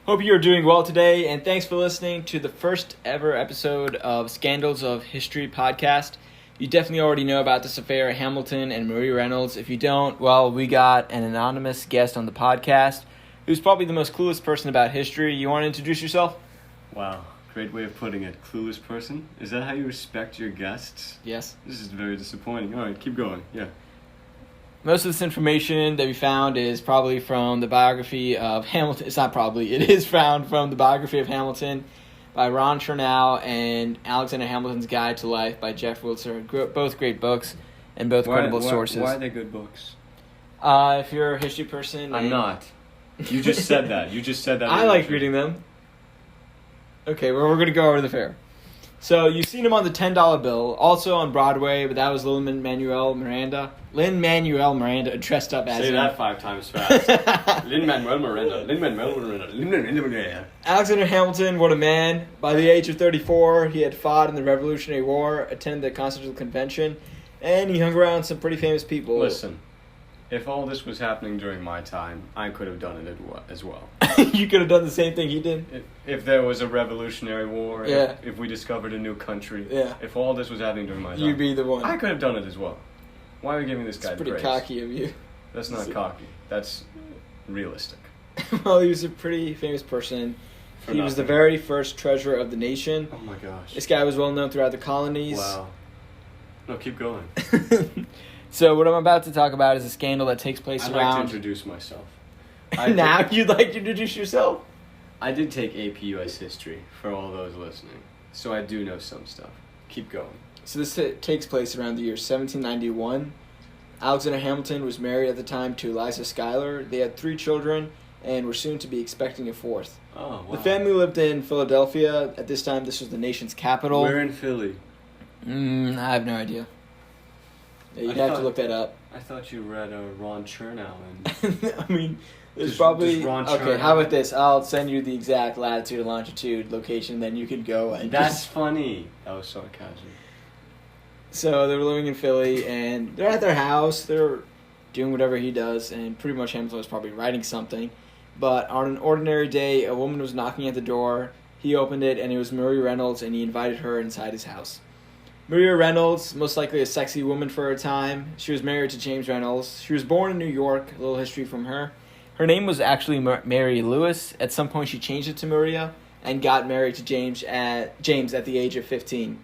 Hope you are doing well today, and thanks for listening to the first ever episode of Scandals of History podcast. You definitely already know about this affair at Hamilton and Maria Reynolds. If you don't, well, we got an anonymous guest on the podcast who's probably the most clueless person about history. You want to introduce yourself? Wow, great way of putting it. Clueless person? Is that how you respect your guests? Yes. This is very disappointing. All right, keep going. Yeah. Most of this information that we found is probably from the biography of Hamilton. It's not probably. It is found from the biography of Hamilton by Ron Chernow and Alexander Hamilton's Guide to Life by Jeff Wilser. Both great books and both credible sources. Why are they good books? If you're a history person... I'm not. You just said that. I like reading them. Okay, well, we're going to go over the fair. So, you've seen him on the $10 bill, also on Broadway, but that was Lin-Manuel Miranda dressed up as him. Say that 5 times fast. Lin-Manuel Miranda. Alexander Hamilton, what a man. By the age of 34, he had fought in the Revolutionary War, attended the Constitutional Convention, and he hung around some pretty famous people. Listen, if all this was happening during my time, I could have done it as well. You could have done the same thing he did? If there was a Revolutionary War, yeah. if we discovered a new country, yeah. If all this was happening during my time, you'd be the one. I could have done it as well. Why are we giving this guy praise? It's pretty cocky of you. That's not cocky. That's realistic. Well, he was a pretty famous person. He was the very first treasurer of the nation. Oh my gosh. This guy was well known throughout the colonies. Wow. No, keep going. So what I'm about to talk about is a scandal that takes place I'd around... like to introduce myself. Now you'd like to introduce yourself? I did take AP US history for all those listening, so I do know some stuff. Keep going. So this takes place around the year 1791. Alexander Hamilton was married at the time to Eliza Schuyler. They had 3 children and were soon to be expecting a 4th. Oh, wow. The family lived in Philadelphia. At this time, this was the nation's capital. Where in Philly? I have no idea. Yeah, you'd have to look that up. I thought you read Ron Chernow. I mean, there's probably... Okay, how about this? I'll send you the exact latitude and longitude location, then you can go and... That's funny. That was sarcasm. So they were living in Philly, and they're at their house. They're doing whatever he does, and pretty much Hamilton was probably writing something. But on an ordinary day, a woman was knocking at the door. He opened it, and it was Maria Reynolds, and he invited her inside his house. Maria Reynolds, most likely a sexy woman for her time. She was married to James Reynolds. She was born in New York. A little history from her. Her name was actually Mary Lewis. At some point, she changed it to Maria and got married to James at the age of 15.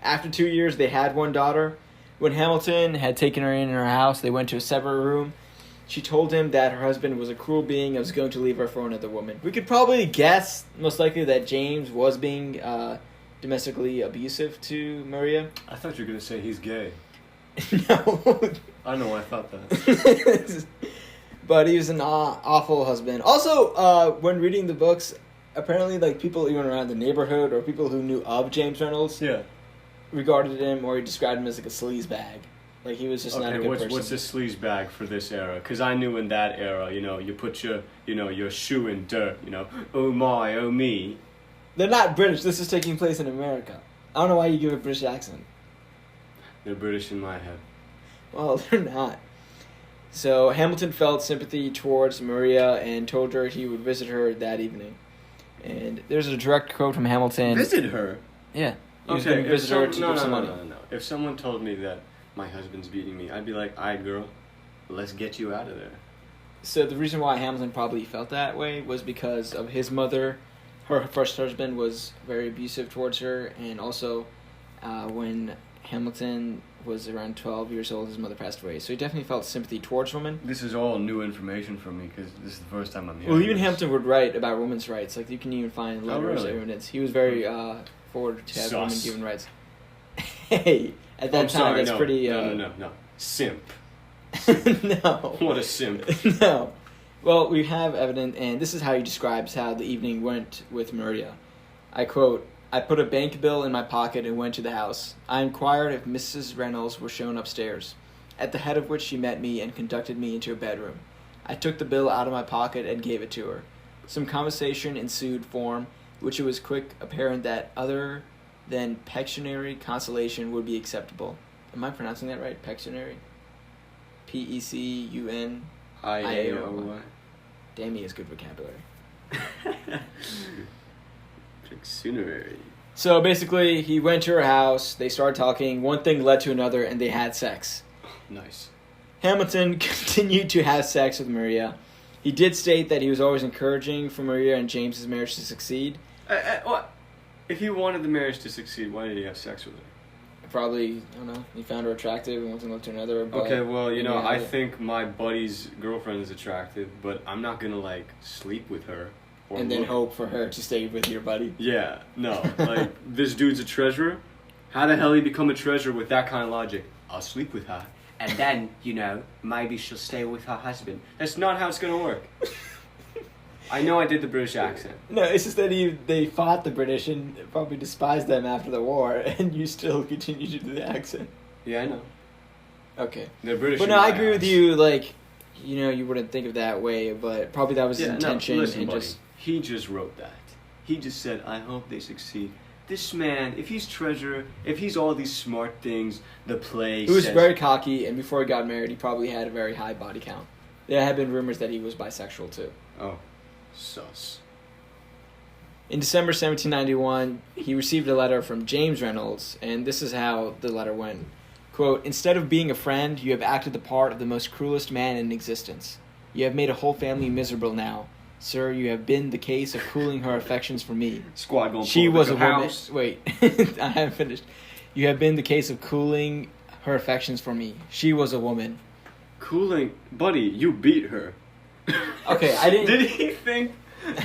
After 2 years, they had 1 daughter. When Hamilton had taken her in her house, they went to a separate room. She told him that her husband was a cruel being and was going to leave her for another woman. We could probably guess, most likely, that James was being domestically abusive to Maria. I thought you were going to say he's gay. No. I know, I thought that. But he was an awful husband. Also, when reading the books, apparently, like, people even around the neighborhood or people who knew of James Reynolds regarded him, or he described him as like a sleaze bag. Like, he was just not a good person. What's a sleaze bag for this era? Because I knew in that era, you put your shoe in dirt, oh my, oh me. They're not British. This is taking place in America. I don't know why you give a British accent. They're British in my head. Well, they're not. So Hamilton felt sympathy towards Maria and told her he would visit her that evening. And there's a direct quote from Hamilton. Visit her? Yeah. He was going to visit her to give some money. No. If someone told me that my husband's beating me, I'd be like, all right, girl, let's get you out of there. So the reason why Hamilton probably felt that way was because of his mother. Her first husband was very abusive towards her, and also when Hamilton was around 12 years old, his mother passed away. So he definitely felt sympathy towards women. This is all new information for me because this is the first time I'm hearing Well, even this. Hamilton would write about women's rights. Like, you can even find letters or evidence. He was very forward to have women given rights. Hey, at that time, that's pretty... No. Simp. No. What a simp. No. Well, we have evidence, and this is how he describes how the evening went with Maria. I quote, "I put a bank bill in my pocket and went to the house. I inquired if Mrs. Reynolds were shown upstairs, at the head of which she met me and conducted me into a bedroom. I took the bill out of my pocket and gave it to her. Some conversation ensued form, which it was quick apparent that other than pecuniary consolation would be acceptable." Am I pronouncing that right? Pecuniary? P-E-C-U-N... I-A-O-Y. Damn, he has good vocabulary. itinerary. So basically, he went to her house. They started talking. One thing led to another, and they had sex. Nice. Hamilton continued to have sex with Maria. He did state that he was always encouraging for Maria and James's marriage to succeed. What? If he wanted the marriage to succeed, why did he have sex with her? Probably, I don't know, he found her attractive and one thing led to another. But okay, well, I think my buddy's girlfriend is attractive, but I'm not gonna, like, sleep with her. And then hope for her to stay with your buddy. Yeah, no. Like, this dude's a treasurer? How the hell he become a treasurer with that kind of logic? I'll sleep with her. And then, maybe she'll stay with her husband. That's not how it's gonna work. I know I did the British accent. No, it's just that they fought the British and probably despised them after the war, and you still continue to do the accent. Yeah, I know. Okay. The British. But no, I agree with you. Like, you wouldn't think of that way, but probably that was his intention. No, listen, and buddy, he just wrote that. He just said, "I hope they succeed." This man, if he's treasurer, if he's all these smart things, the play. He was very cocky, and before he got married, he probably had a very high body count. There have been rumors that he was bisexual too. Oh. Sus. In December 1791, he received a letter from James Reynolds, and this is how the letter went. Quote, "Instead of being a friend, you have acted the part of the most cruelest man in existence. You have made a whole family miserable now. Sir, you have been the case of cooling her affections for me. Squad going She was a woman." house. Wait, I haven't finished. "You have been the case of cooling her affections for me. She was a woman." Cooling? Buddy, you beat her. Okay, I didn't... Did he think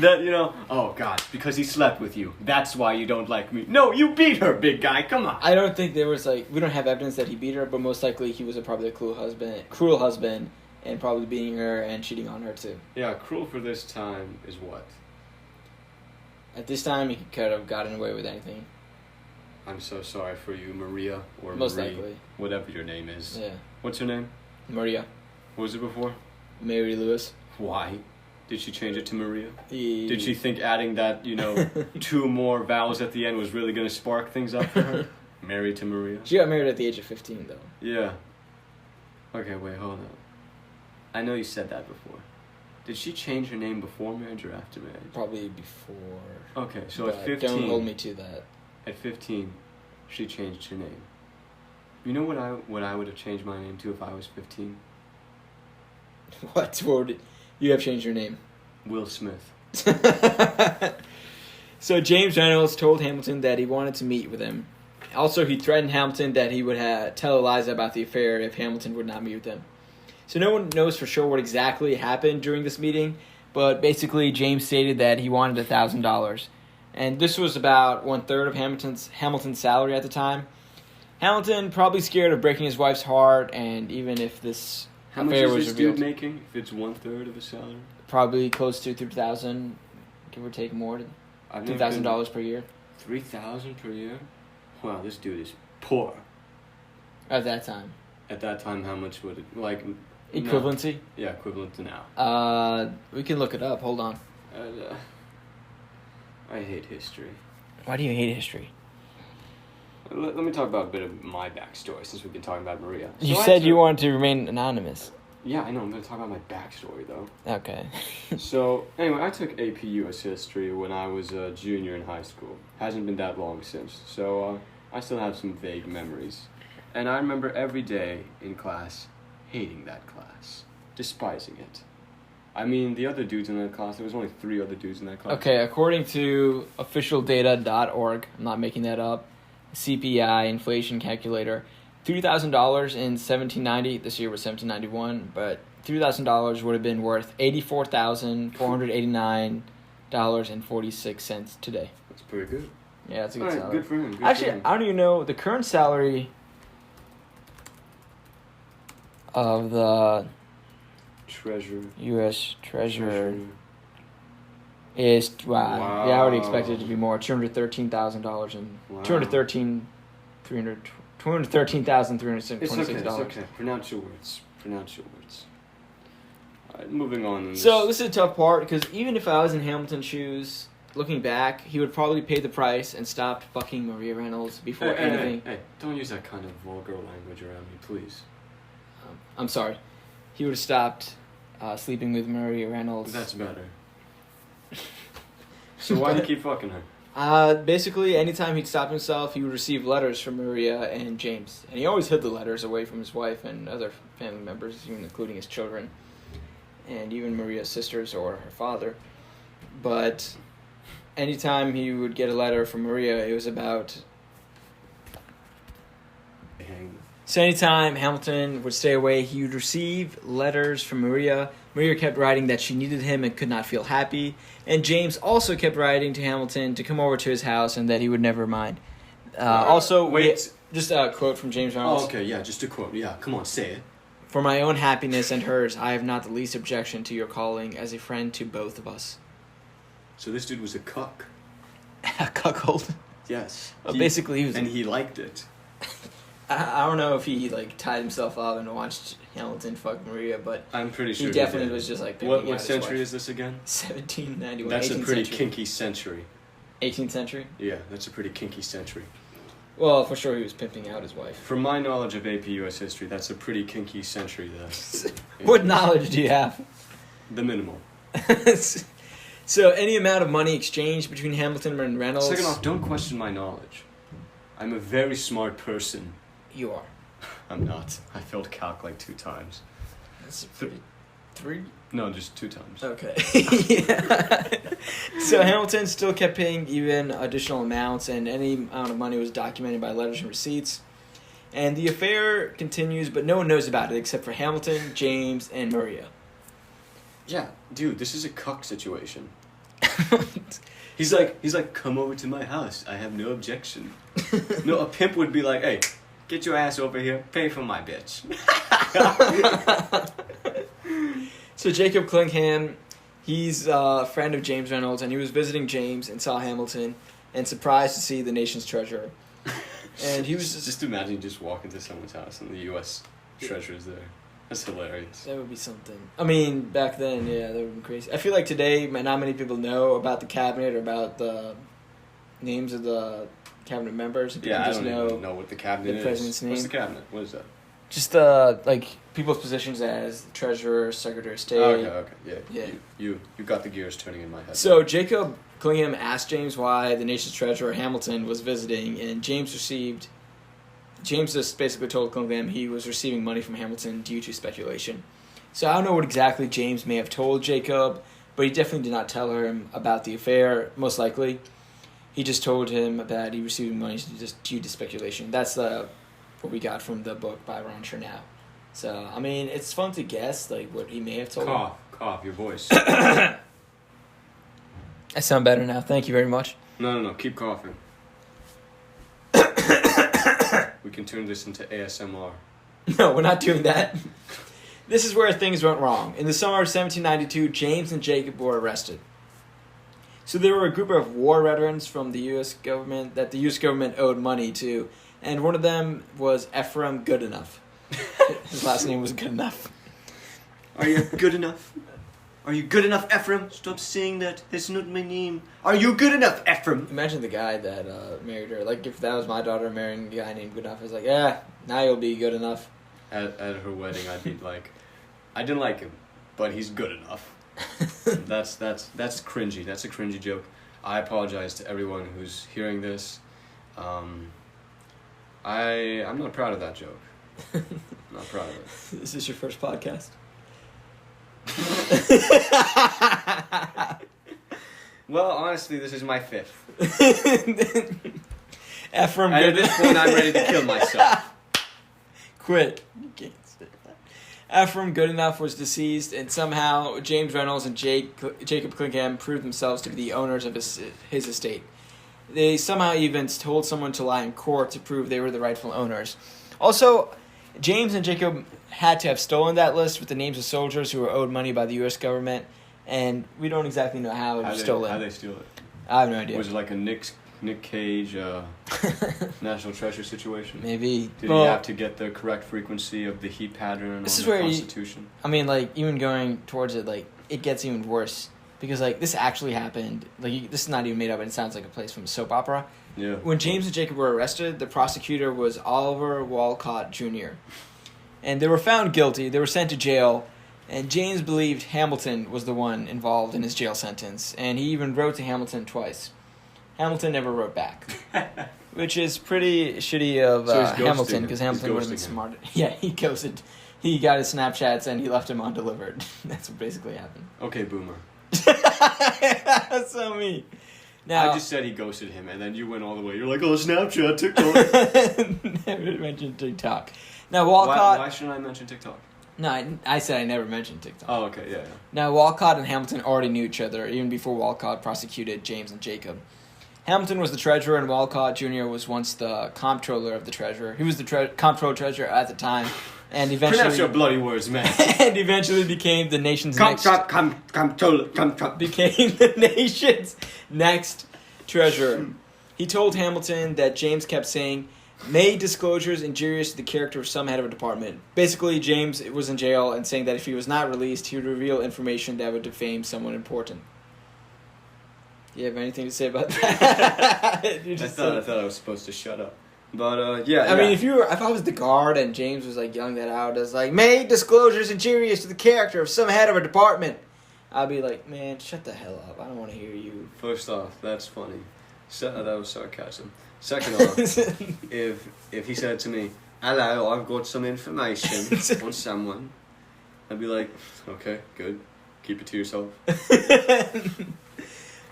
that, oh, God, because he slept with you, that's why you don't like me? No, you beat her, big guy, come on. I don't think there was, we don't have evidence that he beat her, but most likely he was probably a cruel husband, and probably beating her and cheating on her, too. Yeah, cruel for this time is what? At this time, he could have gotten away with anything. I'm so sorry for you, Maria, or Most Marie, likely. whatever your name is. Yeah. What's her name? Maria. What was it before? Mary Lewis. Why? Did she change it to Maria? Yeah. Did she think adding that, 2 more vowels at the end was really going to spark things up for her? Married to Maria? She got married at the age of 15, though. Yeah. Okay, wait, hold on. I know you said that before. Did she change her name before marriage or after marriage? Probably before. Okay, so but at 15... Don't hold me to that. At 15, she changed her name. You know what I would have changed my name to if I was 15? What? You have changed your name. Will Smith. So James Reynolds told Hamilton that he wanted to meet with him. Also, he threatened Hamilton that he would tell Eliza about the affair if Hamilton would not meet with him. So no one knows for sure what exactly happened during this meeting, but basically James stated that he wanted $1,000. And this was about 1/3 of Hamilton's salary at the time. Hamilton probably scared of breaking his wife's heart, and even if this How much affair is was this revealed, dude making if it's 1/3 of his salary? probably close to $3,000, give or take more, $2,000 per year. $3,000 per year? Wow, this dude is poor. At that time. At that time, how much would it Equivalency? No. Yeah, equivalent to now. We can look it up. Hold on. I hate history. Why do you hate history? Let me talk about a bit of my backstory since we've been talking about Maria. You said you wanted to remain anonymous. Yeah, I know. I'm going to talk about my backstory, though. Okay. So, anyway, I took AP US History when I was a junior in high school. Hasn't been that long since. So, I still have some vague memories. And I remember every day in class hating that class. Despising it. I mean, the other dudes in that class, there was only 3 other dudes in that class. Okay, according to officialdata.org, I'm not making that up, CPI, inflation calculator, $3,000 in 1790, this year was 1791, but $3,000 would have been worth $84,489.46 today. That's pretty good. Yeah, that's a good All right, salary. good for him. Actually, I don't even know, the current salary of the U.S. Treasurer is, wow. Yeah, I would expect it to be more, $213,000 and wow. $213,326. It's okay. Pronounce your words. Alright, moving on. So this is a tough part, because even if I was in Hamilton's shoes, looking back, he would probably pay the price and stop fucking Maria Reynolds before anything. Hey, don't use that kind of vulgar language around me, please. I'm sorry. He would have stopped sleeping with Maria Reynolds. That's better. So why do you keep fucking her? Basically, anytime he'd stop himself, he would receive letters from Maria and James. And he always hid the letters away from his wife and other family members, even including his children. And even Maria's sisters or her father. But anytime he would get a letter from Maria, it was about... So anytime Hamilton would stay away, he would receive letters from Maria. Maria kept writing that she needed him and could not feel happy. And James also kept writing to Hamilton to come over to his house and that he would never mind. Just a quote from James Reynolds. Oh, okay, yeah, just a quote. Yeah, come on, say it. For my own happiness and hers, I have not the least objection to your calling as a friend to both of us. So this dude was a cuck. A cuckold? Yes. Well, basically, he was... And he liked it. I don't know if he tied himself up and watched Hamilton fuck Maria, but I'm pretty sure he definitely was just what century is this again? 1791. That's a pretty kinky century. 18th century? Yeah, that's a pretty kinky century. Well, for sure he was pimping out his wife. From my knowledge of AP US history, that's a pretty kinky century, though. What knowledge do you have? The minimal. So, any amount of money exchanged between Hamilton and Reynolds... Second off, don't question my knowledge. I'm a very smart person. You are. I'm not. I failed calc like 2 times. That's pretty... 3? No, just 2 times. Okay. Yeah. So Hamilton still kept paying even additional amounts, and any amount of money was documented by letters and receipts. And the affair continues, but no one knows about it except for Hamilton, James, and Maria. Yeah, dude, this is a cuck situation. He's like, come over to my house. I have no objection. No, a pimp would be like, hey, get your ass over here. Pay for my bitch. So Jacob Klingham, he's a friend of James Reynolds, and he was visiting James and saw Hamilton, and surprised to see the nation's treasurer. And he was just imagine you just walk into someone's house and the U.S. treasurer's there. That's hilarious. That would be something. I mean, back then, yeah, that would have been crazy. I feel like today, not many people know about the cabinet or about the names of the cabinet members. Yeah, I don't even know what the cabinet is. The president's name. What's the cabinet? What is that? Just people's positions as treasurer, secretary of state. Oh, okay, yeah. You got the gears turning in my head. So Jacob Klingham asked James why the nation's treasurer Hamilton was visiting, and James just basically told Klingham he was receiving money from Hamilton due to speculation. So I don't know what exactly James may have told Jacob, but he definitely did not tell him about the affair, most likely. He just told him that he received money just due to speculation. That's what we got from the book by Ron Chernow. So, I mean, it's fun to guess what he may have told him. Cough, your voice. I sound better now. Thank you very much. No, keep coughing. We can turn this into ASMR. No, we're not doing that. This is where things went wrong. In the summer of 1792, James and Jacob were arrested. So there were a group of war veterans from the U.S. government that the U.S. government owed money to, and one of them was Ephraim Goodenough. His last name was Goodenough. Are you good enough? Are you good enough, Ephraim? Stop saying that. That's not my name. Are you good enough, Ephraim? Imagine the guy that married her. If that was my daughter marrying a guy named Goodenough, I was like, yeah, now you'll be good enough. At her wedding, I'd be like, I didn't like him, but he's good enough. That's cringy. That's a cringy joke. I apologize to everyone who's hearing this. I'm not proud of that joke. Not proud of it. Is this your first podcast? Well, honestly, this is my 5th. Ephraim. And at this point, I'm ready to kill myself. Quit. You can't say that. Ephraim Goodenough was deceased, and somehow James Reynolds and Jacob Klingham proved themselves to be the owners of his estate. They somehow even told someone to lie in court to prove they were the rightful owners. Also, James and Jacob had to have stolen that list with the names of soldiers who were owed money by the U.S. government, and we don't exactly know how it was stolen. How they steal it? I have no idea. Was it like a Nick Cage National Treasure situation? Maybe. Did he have to get the correct frequency of the heat pattern on the Constitution? Even going towards it, it gets even worse. Because, this actually happened. This is not even made up, and it sounds like a place from a soap opera. Yeah. When James and Jacob were arrested, the prosecutor was Oliver Walcott Jr. And they were found guilty. They were sent to jail, and James believed Hamilton was the one involved in his jail sentence. And he even wrote to Hamilton twice. Hamilton never wrote back. Which is pretty shitty of So he's ghosting Hamilton, him. because Hamilton would have been He's ghosting him. smart. Yeah, he ghosted. He got his Snapchats and he left him undelivered. That's what basically happened. Okay, boomer. That's so mean. Now, I just said he ghosted him, and then you went all the way. You're like, oh, Snapchat, TikTok. never mentioned TikTok. Now, Walcott... Why shouldn't I mention TikTok? No, I said I never mentioned TikTok. Oh, okay, yeah. Now, Walcott and Hamilton already knew each other, even before Walcott prosecuted James and Jacob. Hamilton was the treasurer, and Walcott Jr. was once the comptroller of the treasurer. He was the comptroller treasurer at the time, and eventually... Pronounce your bloody words, man. and eventually became the nation's next... Comptroller. Became the nation's next treasurer. He told Hamilton that James kept saying, made disclosures injurious to the character of some head of a department. Basically, James was in jail and saying that if he was not released, he would reveal information that would defame someone important. Do you have anything to say about that? I thought I was supposed to shut up. But, yeah. I mean, if I was the guard and James was, like, yelling that out as, like, made disclosures injurious to the character of some head of a department, I'd be like, man, shut the hell up. I don't want to hear you. First off, that's funny. That was sarcasm. Second off, if he said to me, hello, I've got some information on someone, I'd be like, okay, good. Keep it to yourself.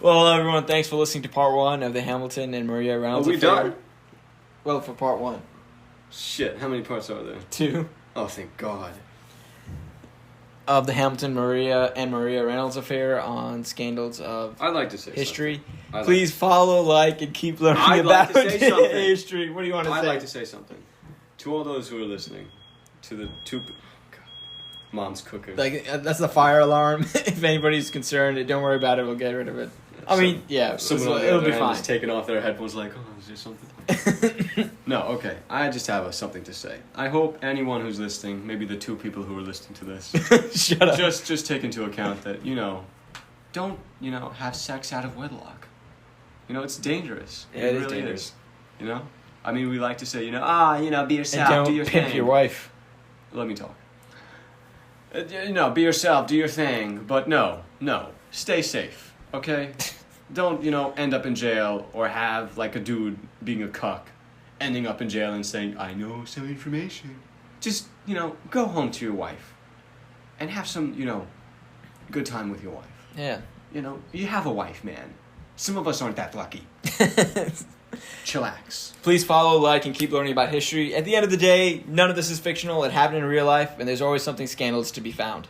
Well, everyone, thanks for listening to part 1 of the Hamilton and Maria Reynolds Are we affair. done? Well, for part 1. Shit, how many parts are there? 2. Oh, thank God. Of the Hamilton Maria Reynolds affair on Scandals of I'd like to say History. something. Please follow, like, and keep learning I'd about like to say something. history. What do you want to say? I'd like to say something. To all those who are listening, to the two... God, Mom's cooking. Like, that's the fire alarm. If anybody's concerned, don't worry about it. We'll get rid of it. I mean, yeah, Someone on the it'll other be end fine. is taking off their headphones like, oh, is there something? No, okay. I just have something to say. I hope anyone who's listening, maybe the 2 people who are listening to this, Shut up. just take into account that, don't, have sex out of wedlock. It's dangerous. Yeah, it is really dangerous. is. I mean, we like to say, be yourself, And do don't your pimp thing. your wife. Let me talk. Be yourself, do your thing, but no, stay safe, okay? Don't, end up in jail or have, like, a dude being a cuck, ending up in jail and saying, I know some information. Just, go home to your wife and have some, good time with your wife. Yeah. You have a wife, man. Some of us aren't that lucky. Chillax. Please follow, like, and keep learning about history. At the end of the day, none of this is fictional. It happened in real life, and there's always something scandalous to be found.